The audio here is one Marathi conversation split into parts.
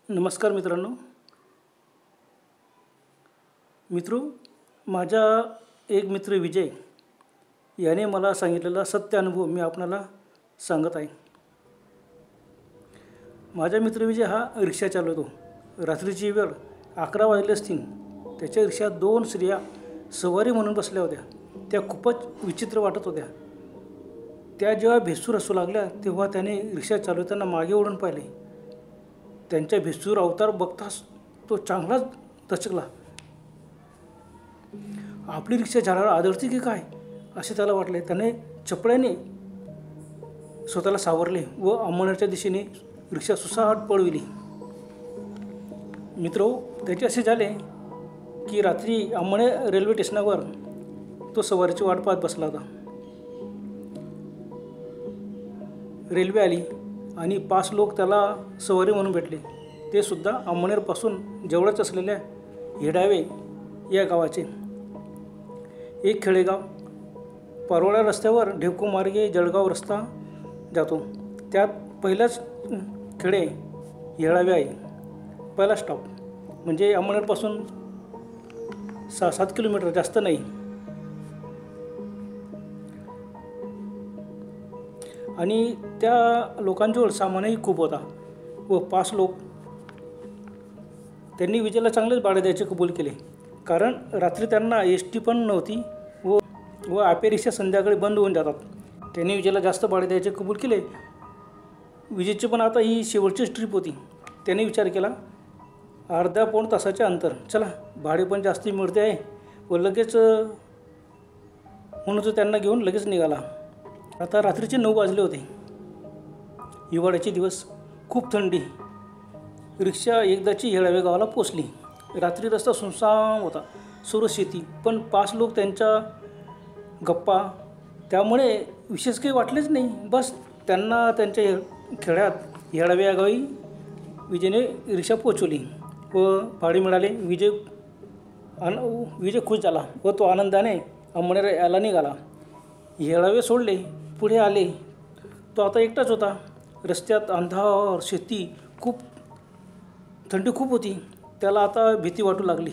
नमस्कार मित्रो, माझा एक मित्र विजय याने मला सांगितलेला सत्य अनुभव मी आपणाला सांगत आहे। माझा मित्र विजय हा रिक्षा चालवतो। रात्रीची वेळ 11 वाजले असतील। त्याच्या रिक्षात 2 स्त्रिया सवारी म्हणून बसल्या होत्या। त्या खूपच विचित्र वाटत होत्या। त्या जेव्हा भेसूर हसू लागल्या तेव्हा त्याने रिक्षा चालवताना मागे वळून पाहिले। त्यांच्या भेसूर अवतार बघताच तो चांगलाच दचकला। आपली रिक्षा झाडाला आदळते की काय असे त्याला वाटले। त्याने चपळ्याने स्वतःला सावरले व अंमळनेरच्या दिशेने रिक्षा सुसाट पळविली। मित्रो, त्याचे असे झाले की रात्री अंमळनेर रेल्वे स्टेशनावर तो सवारीची वाट पाहत बसला होता। रेल्वे आली आणि 5 लोक त्याला सवारी म्हणून भेटले। ते सुद्धा अंमळनेरपासून जवळच असलेल्या हेडावे या गावाचे। एक खेडेगाव पारोळा रस्त्यावर ढेकू मार्गे जळगाव रस्ता जातो। त्यात पहिलाच खेडे हेडावे आहे। पहिला स्टॉप म्हणजे अंमळनेरपासून 6-7 किलोमीटर, जास्त नाही। आणि त्या लोकांजवळ सामानही खूप होता व 5 लोक त्यांनी विजयला चांगलेच भाडे द्यायचे कबूल केले। कारण रात्री त्यांना एसटी पण नव्हती व आपे रिक्षा संध्याकाळी बंद होऊन जातात। त्यांनी विजयला जास्त भाडे द्यायचे कबूल केले। विजयची पण आता ही शेवटचीच ट्रिप होती। त्याने विचार केला, अर्धा पाऊण तासाचे अंतर, चला भाडे पण जास्त मिळते आहे व लगेच म्हणून तो त्यांना घेऊन लगेच निघाला। आता रात्रीचे 9 वाजले होते। हिवाळ्याचे दिवस, खूप थंडी। रिक्षा एकदाची हेडावे गावाला पोचली। रात्री रस्ता सुनसान होता, सर्व शेती, पण 5 लोक त्यांच्या गप्पा, त्यामुळे विशेष काही वाटलेच नाही। बस त्यांना त्यांच्या खेड्यात हेडावे या गावी विजयने रिक्षा पोचवली व भाडे मिळाले। विजय खुश झाला व तो आनंदाने अंमळनेर यायला निघाला। हेडावे सोडले, पुढे आले। तो आता एकटाच होता। रस्त्यात अंधार, शेती, थंडी खूप होती। त्याला आता भीती वाटू लागली।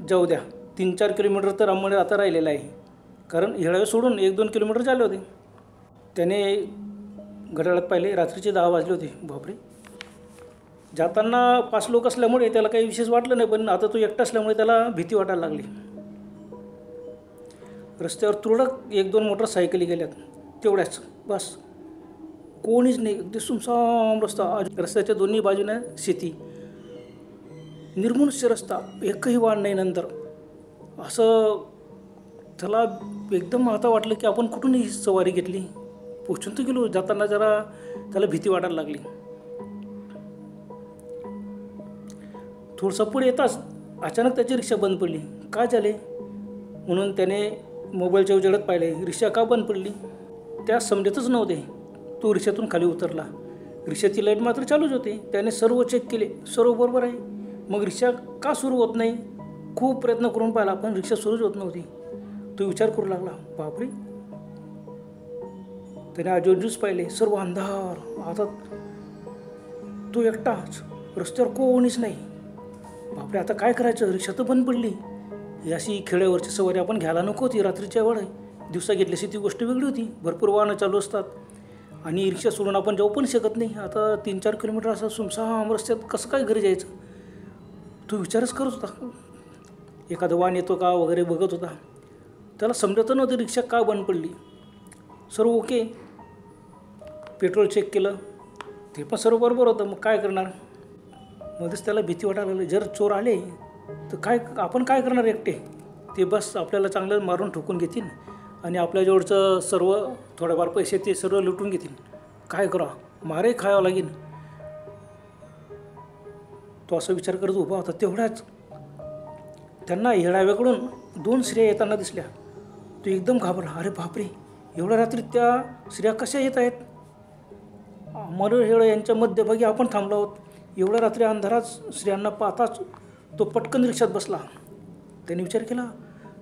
जाऊ द्या, 3-4 किलोमीटर तर अंमळनेर आता राहिलेलं आहे। कारण हेडावे सोडून 1-2 किलोमीटर झाले होते। त्याने घड्याळात पाहिले, रात्रीचे 10 वाजले होते। बापरे! जाताना 5 लोक असल्यामुळे त्याला काही विशेष वाटलं नाही, पण आता तो एकटा असल्यामुळे त्याला भीती वाटायला लागली। रस्त्यावर तुरळक 1-2 मोटरसायकली गेल्यात, तेवढ्याच, बस कोणीच नाही। अगदी सुमसाम रस्ता। रस्त्याच्या दोन्ही बाजूने शेती, निर्मनुष्य रस्ता, एकही वाहन नाही। नंतर असं त्याला एकदम आता वाटलं की आपण कुठून ही सवारी घेतली, पोचून तर गेलो। जाताना जरा त्याला भीती वाटायला लागली। थोडंसं पुढे येताच अचानक त्याची रिक्षा बंद पडली। काय झाले म्हणून त्याने मोबाईलच्या उजेडात पाहिले, रिक्षा का बंद पडली त्या समजतच नव्हते। तो रिक्षातून खाली उतरला। रिक्षाची लाईट मात्र चालूच होती। त्याने सर्व चेक केले, सर्व बरोबर आहे। मग रिक्षा का सुरू होत नाही, खूप प्रयत्न करून पाहिला पण रिक्षा सुरूच होत नव्हती। तो विचार करू लागला, बापरे! त्याने आजूबाजूस पाहिले, सर्व अंधार। आता तो एकटाच, रस्त्यावर कोणीच नाही। बापरे, आता काय करायचं, रिक्षा तर बंद पडली। ही अशी खेड्यावरची सवारी आपण घ्यायला नको होती रात्रीच्या वेळ। दिवसा घेतल्याशी ती गोष्ट वेगळी होती, भरपूर वाहनं चालू असतात आणि रिक्षा सोडून आपण जाऊ पण शकत नाही। आता 3-4 किलोमीटर असं सुमसाम रस्त्यात कसं काय घरी जायचं, तो विचारच करत होता। एखादं वाहन येतो का वगैरे बघत होता। त्याला समजत नव्हतं रिक्षा का बंद पडली। सर्व ओके, पेट्रोल चेक केलं, ते पण सर्व बरोबर होतं। मग काय करणार, मध्येच त्याला भीती वाटायला लागली, जर चोर आले तर आपण काय करणार एकटे। ते बस आपल्याला चांगलं मारून ठोकून घेतील आणि आपल्याजवळचं सर्व थोडेफार पैसे ते सर्व लुटून घेतील। काय करा, मारे खायला लागेल। तो असा विचार करत उभा होता। तेवढ्याच त्यांना हेडाव्याकडून 2 स्त्रिया येताना दिसल्या। तो एकदम घाबरला, अरे बापरे, एवढ्या रात्री त्या स्त्रिया कशा येत आहेत। अंमळनेर यांच्या मध्यभागी आपण थांबलो आहोत। एवढ्या रात्री अंधारात स्त्रियांना पाहताच तो पटकन रिक्षात बसला। त्याने विचार केला,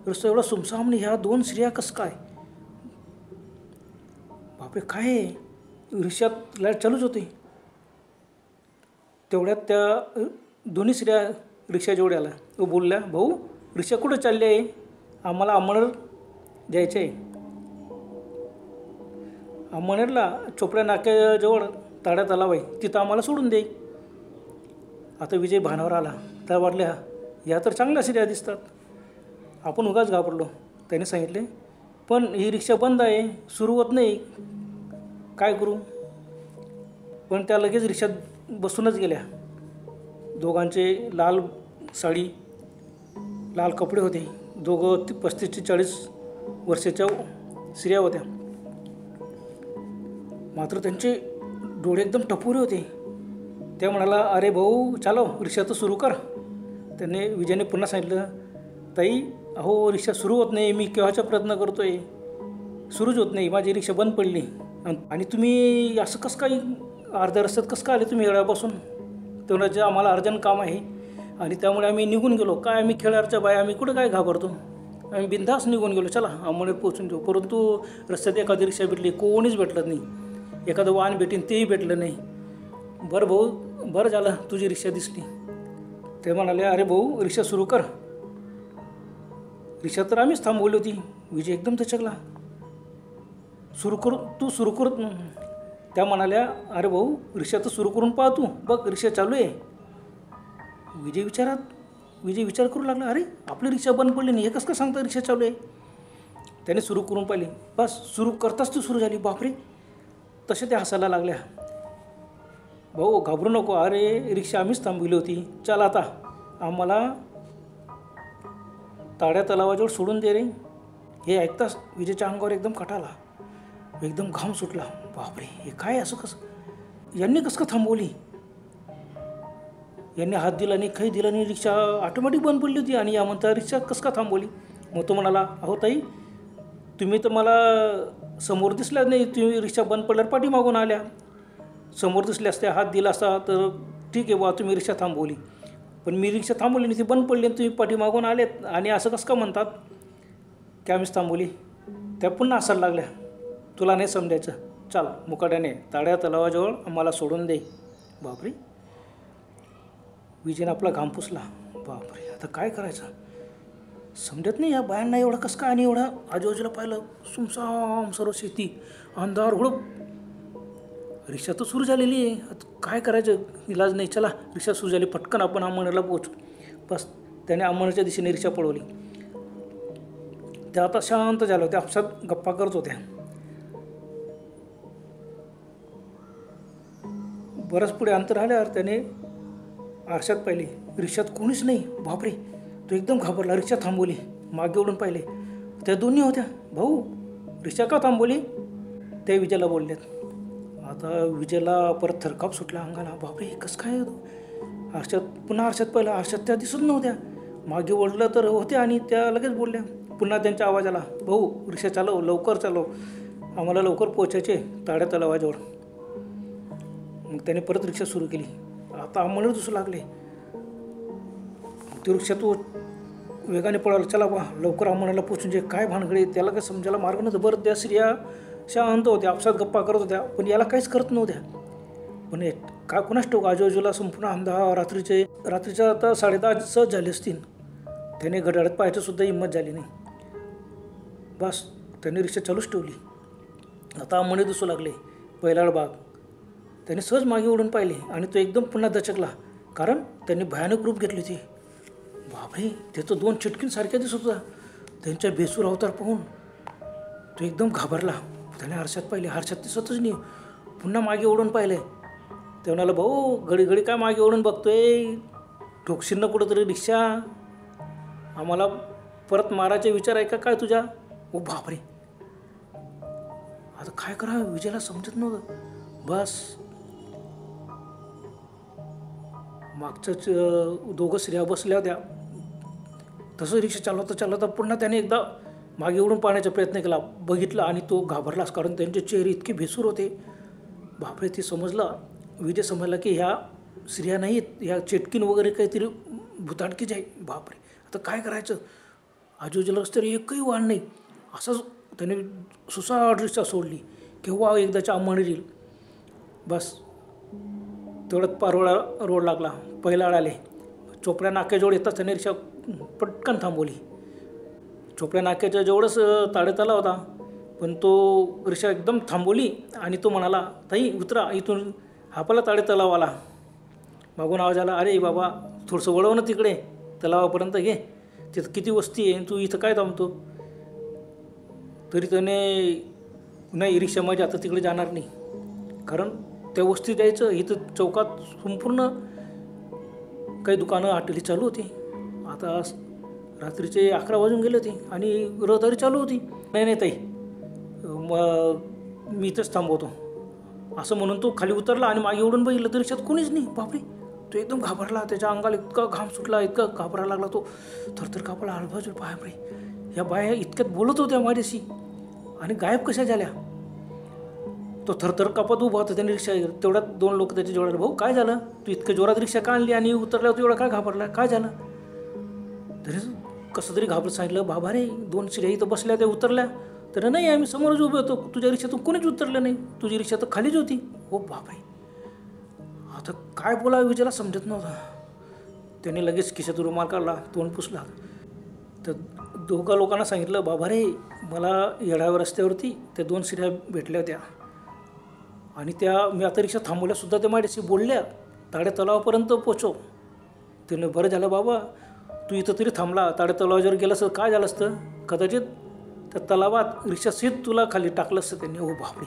रस्ता एवढा सुमसाम आणि ह्या 2 स्त्रिया कसं काय। बापरे, काय आहे, रिक्षात लाईट चालूच होती। तेवढ्यात त्या दोन्ही स्त्रिया रिक्षा जवळ आल्या व बोलल्या, भाऊ रिक्षा कुठं चालली आहे, आम्हाला अमळनेर जायचं आहे. अमळनेरला चोपड्या नाक्याजवळ ताड्या तलाव आहे, तिथं आम्हाला सोडून दे. आता विजय भानावर आला. त्या वाटल्या या तर चांगल्या स्त्रिया दिसतात, आपण उगाच घाबरलो. त्याने सांगितले, पण ही रिक्षा बंद आहे, सुरू होत नाही, काय करू. पण त्या लगेच रिक्षात बसूनच गेल्या. दोघांचे लाल साडी, लाल कपडे होते. दोघं 35 ते 40 वर्षाच्या स्त्रिया होत्या. मात्र त्यांचे डोळे एकदम टपोरे होते. त्या म्हणाला, अरे भाऊ चालो, रिक्षा तर सुरू कर. त्याने विजयने पुन्हा सांगितलं, ताई अहो रिक्षा सुरू होत नाही, मी केव्हाचा प्रयत्न करतो आहे, सुरूच होत नाही, माझी रिक्षा बंद पडली. आणि तुम्ही असं कसं काही अर्ध्या रस्त्यात कसं काय आले तुम्ही वेळापासून. तेवढं आम्हाला अर्जंट काम आहे आणि त्यामुळे आम्ही निघून गेलो. काय आम्ही खेळाडूच्या बाया, आम्ही कुठं काय घाबरतो, आम्ही बिनधास्त निघून गेलो, चला अमळनेर पोचून देऊ. परंतु रस्त्यात एखादी रिक्षा भेटली, कोणीच भेटलं नाही. एखादं वाहन भेटेन तेही भेटलं नाही. बरं भाऊ, बरं झालं तुझी रिक्षा दिसली. ते म्हणाले, अरे भाऊ रिक्षा सुरू कर. रिक्षा तर आम्हीच थांबवली होती. विजय एकदम दचकला, सुरू करू तू सुरू करत. त्या म्हणाल्या, अरे भाऊ रिक्षा तर सुरू करून पाहा, तू बघ रिक्षा चालू आहे. विजय विचार करू लागला, अरे आपली रिक्षा बंद पडली नाही, हे कसं काय सांगता रिक्षा चालू आहे. त्याने सुरू करून पाहिली, बस सुरू करताच ती सुरू झाली. बापरे, तसे त्या हसायला लागल्या. भाऊ घाबरू नको, अरे रिक्षा आम्हीच थांबवली होती, चल आता आम्हाला ताड्या तलावाजवळ सोडून दे रे. हे ऐकताच विजयच्या अंगावर एकदम कटाला, एकदम घाम सुटला. बापरे, हे काय असं कसं, यांनी कसं का थांबवली. यांनी हात दिला नाही, काही दिला नाही, रिक्षा ऑटोमॅटिक बंद पडली होती आणि या म्हणता रिक्षा कसं का थांबवली. मग तो म्हणाला, अहो ताई तुम्ही तर मला समोर दिसल्या नाही, तुम्ही रिक्षा बंद पडल्यावर पाठीमागून आल्या. समोर दिसल्या असत्या, हात दिला असता तर ठीक आहे बा, तुम्ही रिक्षा थांबवली. पण मी रिक्षा थांबवली नाही, ती बंद पडली आणि तुम्ही पाठीमागून आलेत आणि असं कसं का म्हणतात की आम्हीच थांबवली. त्या पुन्हा हसायला लागल्या, तुला नाही समजायचं, चाल मुकाट्याने ताड्या तलावाजवळ आम्हाला सोडून दे. बापरे, विजयने आपला घाम पुसला. बापरे, आता काय करायचं समजत नाही. या बायांना एवढं कसं काय, आणि एवढं आजूबाजूला पाहिलं सुमसाम सर्व शेती, अंधार हुडप. रिक्षा तर सुरू झालेली आहे, आता काय करायचं, इलाज नाही, चला रिक्षा सुरू झाली, पटकन आपण अमळनेरला पोहोचू. बस त्याने अमळनेरच्या दिशेने रिक्षा पळवली. त्या आता शांत झाल्या होत्या, आपसात गप्पा करत होत्या. बरंच पुढे अंतर आल्यावर त्याने आरशात पाहिली, रिक्षात कोणीच नाही. बापरे, तो एकदम घाबरला. रिक्षा थांबवली, मागे ओढून पाहिले, त्या दोन्ही होत्या. भाऊ रिक्षा का थांबवली, ते विजयला बोलल्यात. आता विजयला परत थरकाप सुटला अंगाला. बापरे, कसं काय आरशात, पुन्हा आरशात पाहिलं, आरशात त्या दिसत नव्हत्या. मागे ओढलं तर होत्या आणि त्या लगेच बोलल्या. पुन्हा त्यांचा आवाज आला, भाऊ रिक्षा चालव, लवकर चालव, आम्हाला लवकर पोचायचे ताड्या तलावाजवळ. मग त्याने परत रिक्षा सुरू केली. आता अमळनेर दिसू लागले. ती रिक्षा तो वेगाने पळाला, चला बा लवकर अमळनेरला पोचून जे. काय भानगडे, त्याला काय समजायला मार्ग नव्हतं. बरं त्या स्त्रिया शांत होत्या, आपसात गप्पा करत होत्या, पण याला काहीच करत नव्हत्या. पण काय कोणाच ठाऊक, आजूबाजूला संपूर्ण अंधार, रात्रीच्या आता 10:30 सहज झाले असतील. त्याने घड्याळात पाहायचं सुद्धा हिंमत झाली नाही. बस त्याने रिक्षा चालूच ठेवली. आता अमळनेर दिसू लागले, पहिला भाग. त्याने सहज मागे ओढून पाहिले आणि तो एकदम पुन्हा दचकला, कारण त्यांनी भयानक रूप घेतली होती. बापरे, त्याचं 2 चिटकींसारख्या दिसत होता. त्यांच्या बेसूर अवतार पाहून तो एकदम घाबरला. त्याने आरशात पाहिले, आरशात दिसतच नाही. पुन्हा मागे ओढून पाहिले. ते म्हणाला, भाऊ घडी घडी काय मागे ओढून बघतोय, ठोकशील ना कुठंतरी रिक्षा, आम्हाला परत मारायचे विचार आहे का काय तुझ्या. ओ बापरे, आता काय करा विजयला समजत नव्हतं. बस मागच्याच दोघं स्त्रिया बसल्या होत्या. तसं रिक्षा चालवता पुन्हा त्याने एकदा मागे ओढून पाहण्याचा प्रयत्न केला, बघितलं आणि तो घाबरलाच, कारण त्यांचे चेहरे इतके भेसूर होते. बापरे, ते समजलं, विजय समजला की ह्या स्त्रिया नाहीत, ह्या चेटकीन वगैरे काहीतरी भुताटकीच आहे. बापरे, आता काय करायचं, आजूबाजूला रस्त्यावर एकही वाहन नाही. असंच त्याने सुसाट रिक्षा सोडली, केव्हा एकदाच्या अमळनेर येईल. बस तेवढ्यात पारोळा रोड लागला. पहिला आले चोपड्या नाक्याजवळ येताच त्याने रिक्षा पटकन थांबवली. चोपड्या नाक्याच्या जवळच ताडेतला होता, पण तो रिक्षा एकदम थांबवली आणि तो म्हणाला, ताई उतरा, इथून आपला ताडेतलावाला. मागून आवाज आला, अरे बाबा थोडंसं वळव ना तिकडे, तलावापर्यंत घे, तिथं किती वस्ती आहे, तू इथं काय थांबतो. तरी त्याने नाही, रिक्षा माझी आता तिकडे जाणार नाही, कारण त्या वस्ती जायचं. इथं चौकात संपूर्ण काही दुकानं हॉटेली चालू होती. आता रात्रीचे 11 वाजून गेले होते आणि रहदारी चालू होती. नाही नाही ताई, मग मी इथंच थांबवतो असं म्हणून तो खाली उतरला आणि मागे उडून बघितलं तर रिक्षात कोणीच नाही. बापरे, तो एकदम घाबरला. त्याच्या अंगाला इतका घाम सुटला, इतका घाबरायला लागला तो. थरथर कापला आजूबाजूला. बापरे, या बाया इतक्यात बोलत होत्या माझ्याशी आणि गायब कशा झाल्या. तो थरथर कापत उभा होता. त्याने रिक्षा तेवढ्यात 2 लोक त्याच्या जवळ, भाऊ काय झालं, तू इतक्या जोरात रिक्षा का आणली आणि उतरल्यावर तू एवढा काय घाबरला, काय झालं. तरी कसं तरी घाबरत सांगितलं, बाबा रे 2 शिड्या इथं बसल्या, त्या उतरल्या. तर नाही, आम्ही समोरच उभे होतो, तुझ्या रिक्षातून कोणीच उतरलं नाही, तुझी रिक्षा तर खालीच होती. हो बापरे, आता काय बोलावं विचारायला समजत नव्हतं. त्याने लगेच खिशात रुमाल काढला, तोंड पुसला. तर 2 लोकांना सांगितलं, बाबा रे मला येडाव्या रस्त्यावरती त्या 2 शिड्या भेटल्या होत्या आणि त्या मी आता रिक्षा थांबवल्यासुद्धा त्या माझ्याशी बोलल्या, ताड्या तलावापर्यंत पोचव. त्याने बरं झालं बाबा तू इथं तरी थांबला, ताड्या तलावावर जर गेलं असतं काय झालं असतं, कदाचित त्या तलावात रिक्षा सीट तुला खाली टाकलं असतं त्यांनी. हो बापरे,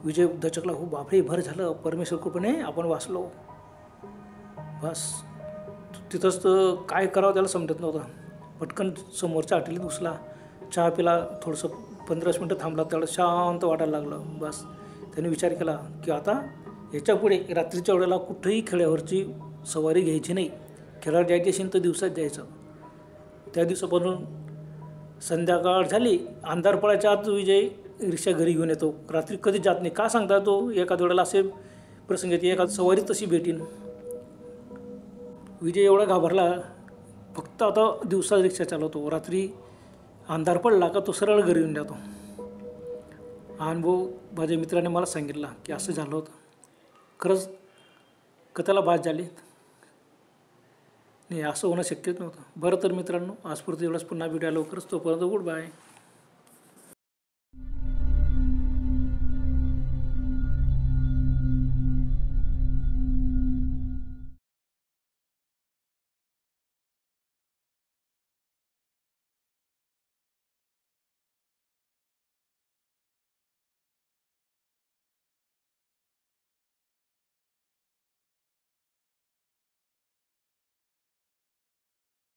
विजय दचकला. हो बापरे, बरं झालं, परमेश्वर कृपेने आपण वाचलो. बस तिथंच तर काय करावं त्याला समजत नव्हतं. पटकन समोरच्या हॉटेलीत घुसला, चहा पिला, थोडंसं 15 मिनटं थांबला, तेवढं शांत वाटायला लागलं. बस त्याने विचार केला की आता याच्यापुढे रात्रीच्या वेळेला कुठेही खेड्यावरची सवारी घ्यायची नाही. खेळावर जायची असेल तर दिवसात जायचं. त्या दिवसापासून संध्याकाळ झाली, अंधार पडायच्या आत विजय रिक्षा घरी घेऊन येतो. रात्री कधीच जात नाही. का सांगता तो, एखाद्या वेळेला असे प्रसंग येते, एखाद सवारी तशी भेटीन. विजय एवढा घाबरला, फक्त आता दिवसा रिक्षा चालवतो, रात्री अंधार पडला का तो सरळ घरी येऊन जातो. हा अनुभव माझ्या मित्राने मला सांगितला की असं झालं होतं. खरंच कथेला बात झाली नाही, असं होणं शक्यच नव्हतं. बरं तर मित्रांनो, आजपुरतं एवढंच. पुन्हा भेटूया लवकरच. तोपर्यंत गुड बाय.